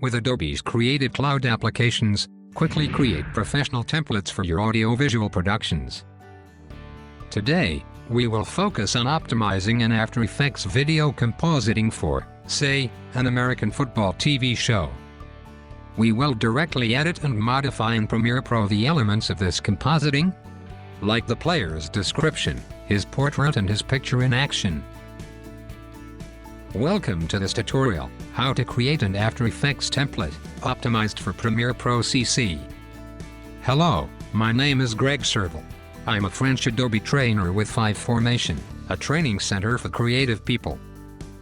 With Adobe's Creative Cloud applications, quickly create professional templates for your audiovisual productions. Today, we will focus on optimizing an After Effects video compositing for, say, an American football TV show. We will directly edit and modify in Premiere Pro the elements of this compositing, like the player's description, his portrait and his picture in action. Welcome to this tutorial, how to create an After Effects template, optimized for Premiere Pro CC. Hello, my name is Greg Serval. I'm a French Adobe trainer with 5 Formation, a training center for creative people.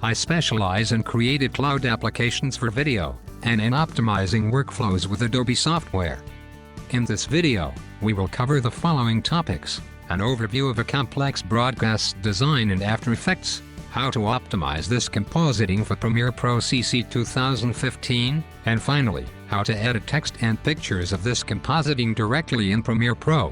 I specialize in Creative Cloud applications for video, and in optimizing workflows with Adobe software. In this video, we will cover the following topics: an overview of a complex broadcast design in After Effects, how to optimize this compositing for Premiere Pro CC 2015, and finally, how to edit text and pictures of this compositing directly in Premiere Pro.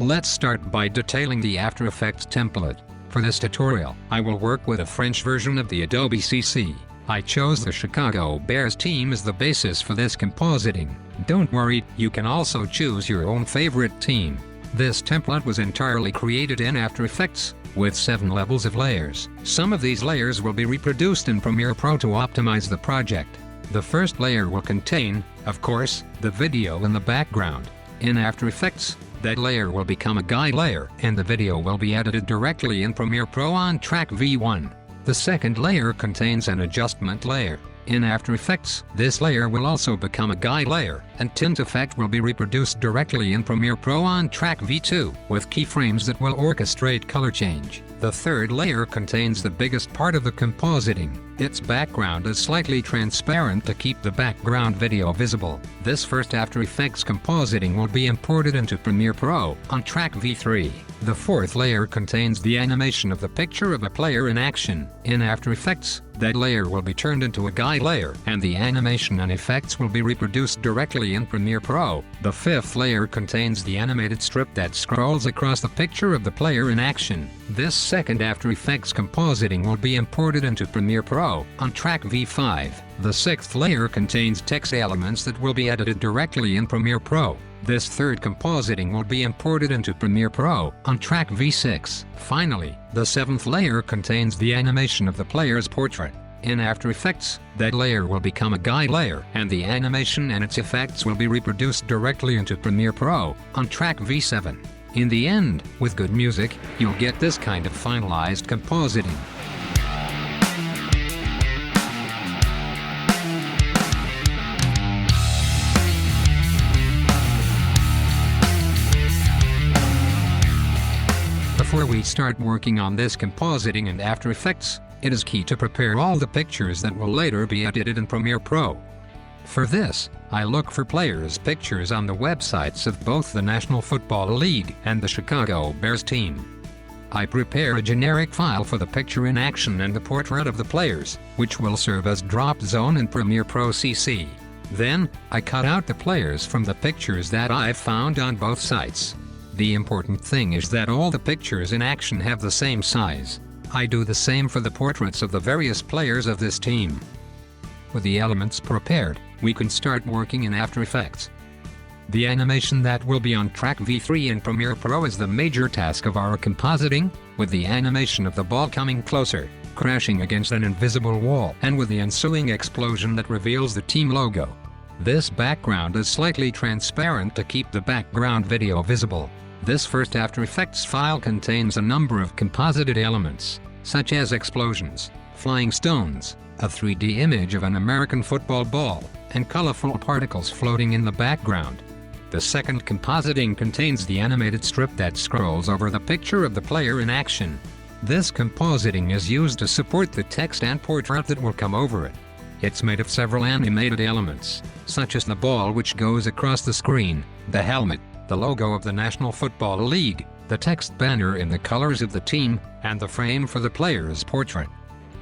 Let's start by detailing the After Effects template. For this tutorial, I will work with a French version of the Adobe CC. I chose the Chicago Bears team as the basis for this compositing. Don't worry, you can also choose your own favorite team. This template was entirely created in After Effects, with 7 levels of layers. Some of these layers will be reproduced in Premiere Pro to optimize the project. The first layer will contain, of course, the video in the background. In After Effects, that layer will become a guide layer, and the video will be edited directly in Premiere Pro on track V1. The second layer contains an adjustment layer. In After Effects, this layer will also become a guide layer, and tint effect will be reproduced directly in Premiere Pro on track V2, with keyframes that will orchestrate color change. The third layer contains the biggest part of the compositing. Its background is slightly transparent to keep the background video visible. This first After Effects compositing will be imported into Premiere Pro on track V3. The fourth layer contains the animation of the picture of a player in action. In After Effects, that layer will be turned into a guide layer, and the animation and effects will be reproduced directly in Premiere Pro. The fifth layer contains the animated strip that scrolls across the picture of the player in action. This second After Effects compositing will be imported into Premiere Pro on track V5. The sixth layer contains text elements that will be edited directly in Premiere Pro. This third compositing will be imported into Premiere Pro on track V6. Finally, the seventh layer contains the animation of the player's portrait. In After Effects, that layer will become a guide layer, and the animation and its effects will be reproduced directly into Premiere Pro on track V7. In the end, with good music, you'll get this kind of finalized compositing. Before we start working on this compositing in After Effects, it is key to prepare all the pictures that will later be edited in Premiere Pro. For this, I look for players' pictures on the websites of both the National Football League and the Chicago Bears team. I prepare a generic file for the picture in action and the portrait of the players, which will serve as drop zone in Premiere Pro CC. Then, I cut out the players from the pictures that I've found on both sites. The important thing is that all the pictures in action have the same size. I do the same for the portraits of the various players of this team. With the elements prepared, we can start working in After Effects. The animation that will be on track V3 in Premiere Pro is the major task of our compositing, with the animation of the ball coming closer, crashing against an invisible wall, and with the ensuing explosion that reveals the team logo. This background is slightly transparent to keep the background video visible. This first After Effects file contains a number of composited elements, such as explosions, flying stones, a 3D image of an American football ball, and colorful particles floating in the background. The second compositing contains the animated strip that scrolls over the picture of the player in action. This compositing is used to support the text and portrait that will come over it. It's made of several animated elements, such as the ball which goes across the screen, the helmet, the logo of the National Football League, the text banner in the colors of the team, and the frame for the player's portrait.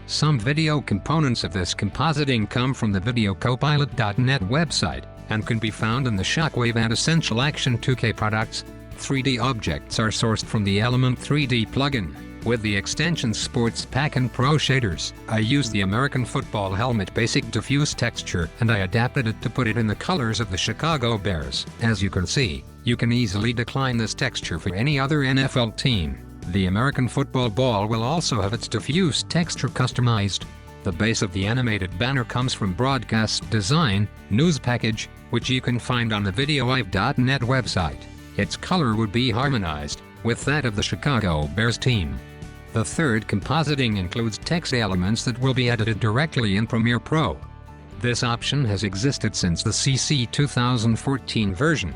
Some video components of this compositing come from the videocopilot.net website, and can be found in the Shockwave and Essential Action 2K products. 3D objects are sourced from the Element 3D plugin. With the extension Sports Pack and Pro Shaders, I used the American football helmet basic diffuse texture and I adapted it to put it in the colors of the Chicago Bears. As you can see, you can easily decline this texture for any other NFL team. The American football ball will also have its diffuse texture customized. The base of the animated banner comes from Broadcast Design, News Package, which you can find on the videoive.net website. Its color would be harmonized with that of the Chicago Bears team. The third compositing includes text elements that will be edited directly in Premiere Pro. This option has existed since the CC 2014 version.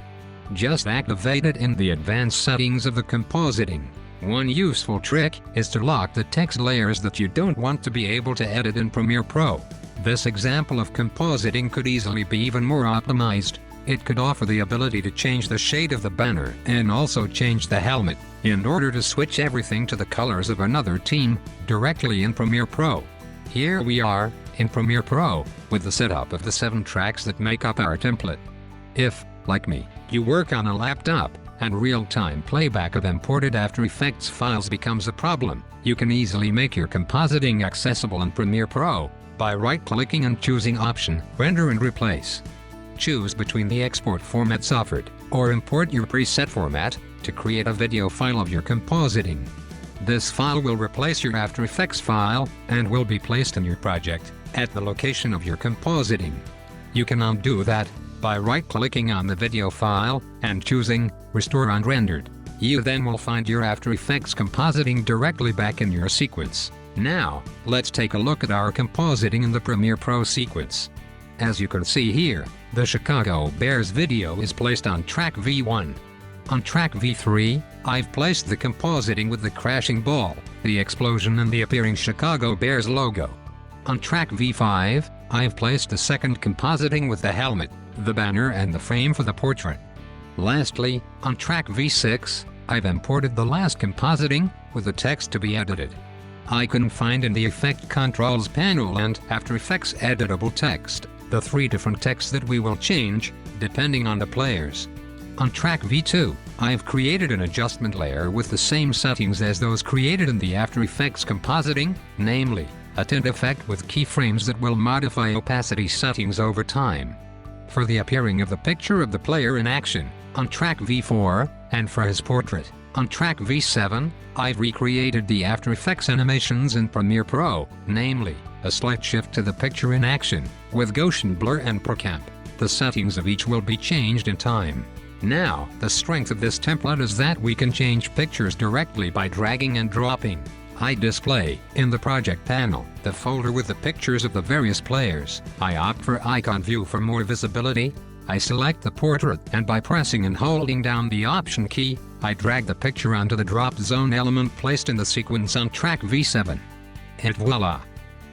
Just activate it in the advanced settings of the compositing. One useful trick is to lock the text layers that you don't want to be able to edit in Premiere Pro. This example of compositing could easily be even more optimized. It could offer the ability to change the shade of the banner and also change the helmet in order to switch everything to the colors of another team directly in Premiere Pro. Here we are in Premiere Pro with the setup of the 7 tracks that make up our template. If, like me, you work on a laptop and real-time playback of imported After Effects files becomes a problem, you can easily make your compositing accessible in Premiere Pro by right-clicking and choosing option Render and Replace. Choose between the export formats offered, or import your preset format to create a video file of your compositing. This file will replace your After Effects file and will be placed in your project at the location of your compositing. You can undo that by right-clicking on the video file and choosing Restore Unrendered. You then will find your After Effects compositing directly back in your sequence. Now, let's take a look at our compositing in the Premiere Pro sequence. As you can see here, the Chicago Bears video is placed on track V1. On track V3, I've placed the compositing with the crashing ball, the explosion and the appearing Chicago Bears logo. On track V5, I've placed the second compositing with the helmet, the banner and the frame for the portrait. Lastly, on track V6, I've imported the last compositing with the text to be edited. I can find in the Effect Controls panel and After Effects editable text the 3 different texts that we will change, depending on the players. On track V2, I've created an adjustment layer with the same settings as those created in the After Effects compositing, namely, a tint effect with keyframes that will modify opacity settings over time. For the appearing of the picture of the player in action, on track V4, and for his portrait, on track V7, I've recreated the After Effects animations in Premiere Pro, namely, a slight shift to the picture in action, with Gaussian blur and ProCamp. The settings of each will be changed in time. Now, the strength of this template is that we can change pictures directly by dragging and dropping. I display, in the project panel, the folder with the pictures of the various players. I opt for icon view for more visibility. I select the portrait and by pressing and holding down the option key, I drag the picture onto the drop zone element placed in the sequence on track V7. And voila!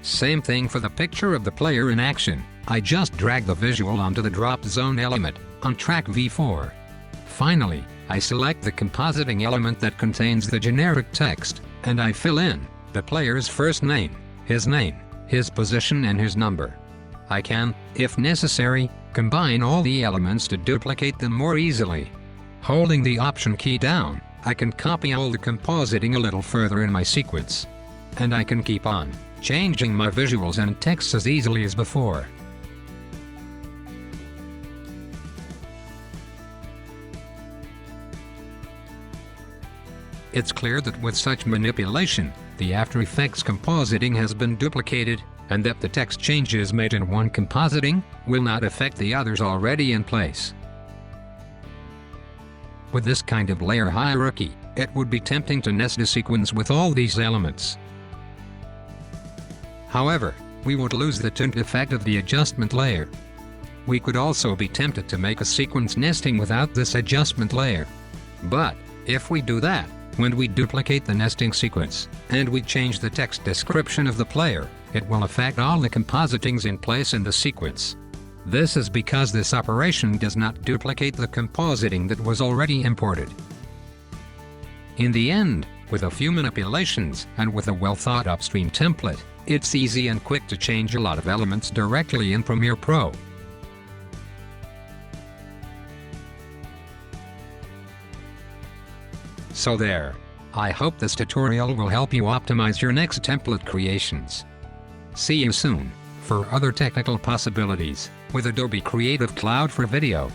Same thing for the picture of the player in action. I just drag the visual onto the drop zone element on track V4. Finally, I select the compositing element that contains the generic text, and I fill in the player's first name, his position and his number. I can, if necessary, combine all the elements to duplicate them more easily. Holding the option key down, I can copy all the compositing a little further in my sequence. And I can keep on changing my visuals and text as easily as before. It's clear that with such manipulation, the After Effects compositing has been duplicated, and that the text changes made in one compositing will not affect the others already in place. With this kind of layer hierarchy, it would be tempting to nest a sequence with all these elements. However, we would lose the tint effect of the adjustment layer. We could also be tempted to make a sequence nesting without this adjustment layer. But, if we do that, when we duplicate the nesting sequence, and we change the text description of the player, it will affect all the compositings in place in the sequence. This is because this operation does not duplicate the compositing that was already imported. In the end, with a few manipulations and with a well-thought upstream template, it's easy and quick to change a lot of elements directly in Premiere Pro. So there. I hope this tutorial will help you optimize your next template creations. See you soon for other technical possibilities with Adobe Creative Cloud for video.